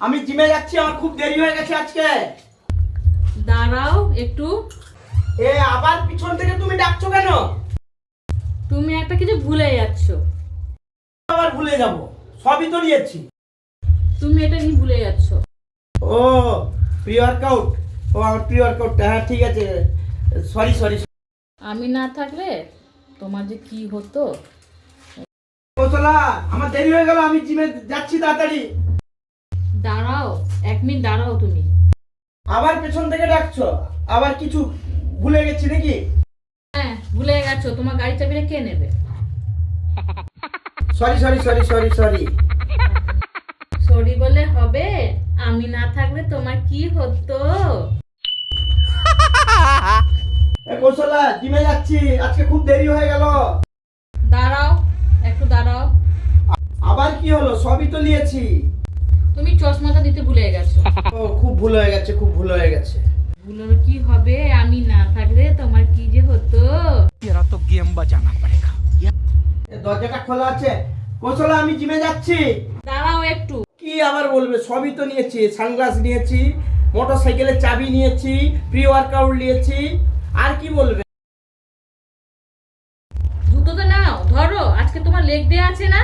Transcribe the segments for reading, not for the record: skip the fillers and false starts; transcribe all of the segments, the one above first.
আমি জিমে যাচ্ছি, আমার খুব দেরি হয়ে গেছে আজকে। দাঁড়াও একটু। এ আবার পিছন থেকে তুমি ডাকছো কেন? তুমি একটা কিছু ভুলে যাচ্ছ। আবার ভুলে যাব? সবই তো নিয়েছি। তুমি এটা নিয়ে ভুলে যাচ্ছ। ও প্রি ওয়ার্কআউট, ও আমার প্রি ওয়ার্কআউটটা, হ্যাঁ ঠিক আছে, সরি সরি। আমি না থাকলে তোমার যে কি হতো। কৌশলা, আমার দেরি হয়ে গেল, আমি জিমে যাচ্ছি তাড়াতাড়ি। দাঁড়াও, 1 মিনিট দাঁড়াও তুমি। আবার পেছন থেকে ডাকছো, আবার কিছু ভুলে গেছি নাকি? হ্যাঁ ভুলে গেছো, তোমার গাড়ি চাবিটা কে নেবে? Sorry sorry sorry sorry sorry. Sorry বলে হবে? আমি না থাকলে তোমার কি হতো। কৌশলা, জিমে যাচ্ছি, আজকে খুব দেরি হয়ে গেল। দাঁড়াও একটু দাঁড়াও। আবার কি হলো? সবই তো নিয়েছি। তুমি চশমাটা দিতে ভুলে গেছো। ও খুব ভুল হয়ে গেছে, খুব ভুল হয়ে গেছে। ভুলের কি হবে? আমি না থাকলে তোমার কি যে হতো। तेरा तो गेम बजाना पड़ेगा। এ দরজাটা খোলা আছে। কৌশলা, আমি জিমে যাচ্ছি। দাঁড়াও একটু। কি আবার বলবে? সবই তো নিয়েছি, সানগ্লাস নিয়েছি, মোটরসাইকেলের চাবি নিয়েছি, প্রি ওয়ার্কআউট নিয়েছি, আর কি বলবে? জুতো তো নাও, ধরো, আজকে তোমার লেগ ডে আছে না।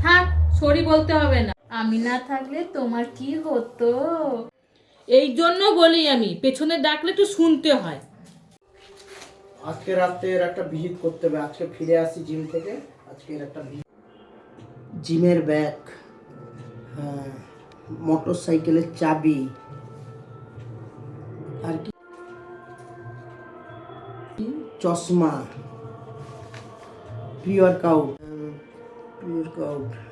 থাক, সরি বলতে হবে না। আমি না থাকলে তোমার কি হতো। এই জন্য বলি আমি, পেছনে ডাকলে একটু শুনতে হয়। আজকে রাতের একটা ভিজিট করতে হবে, আজকে ফিরে আসি জিম থেকে, আজকের একটা জিমের ব্যাগ, হ্যাঁ, মোটরসাইকেলের চাবি, আর কি, চশমা, প্রি ওয়ার্কআউট,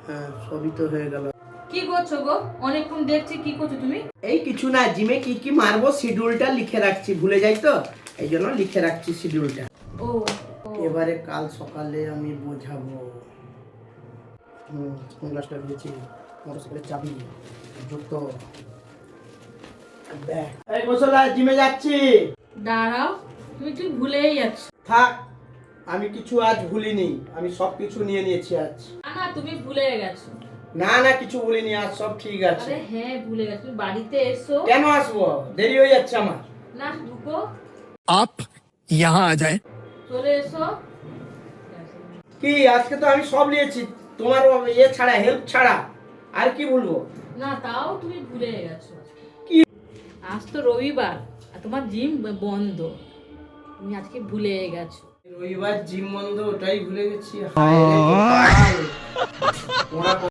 হ্যাঁ সবই তো হয়ে গেল। কি করছো গো? অনেকক্ষণ দেখছি, কি করছো তুমি? এই কিছু না, জিমে কি কি মারবো শিডিউলটা লিখে রাখছি, ভুলে যাই তো, এই জন্য লিখে রাখছি শিডিউলটা। ও এবারে কাল সকালে আমি বোঝাবো। সানগ্লাসটা দিয়েছি, মোটরসাইকেলের চাবি, জুতো, ব্যাগ। এই কৌশলা, জিমে যাচ্ছি। দাঁড়াও, তুমি ভুলেই যাচ্ছ। থাক, আমি কিছু আজ ভুলিনি, আমি সব কিছু নিয়ে নিয়েছি আজ। না তুমি ভুলে গেছো। না না, কিছু ভুলিনি, আজ সব ঠিক আছে। আরে হ্যাঁ ভুলে গেছো, তুমি বাড়িতে এসো। কেন আসবো? দেরি হয়ে যাচ্ছে আমার। না ঢুকো। आप यहाँ आ जाए। চলে এসো। কি আজকে তো আমি সব নিয়েছি, তোমার ইয়ে ছাড়া, হেল্প ছাড়া, আর কি বলবো? না তাও তুমি ভুলে গেছো। কি? আজ তো রবিবার আর তোমার জিম বন্ধ, তুমি আজকে ভুলে গেছো। রবিবার জিম বন্ধ, ওটাই ভুলে গেছি। হায় রে কপাল। ওরা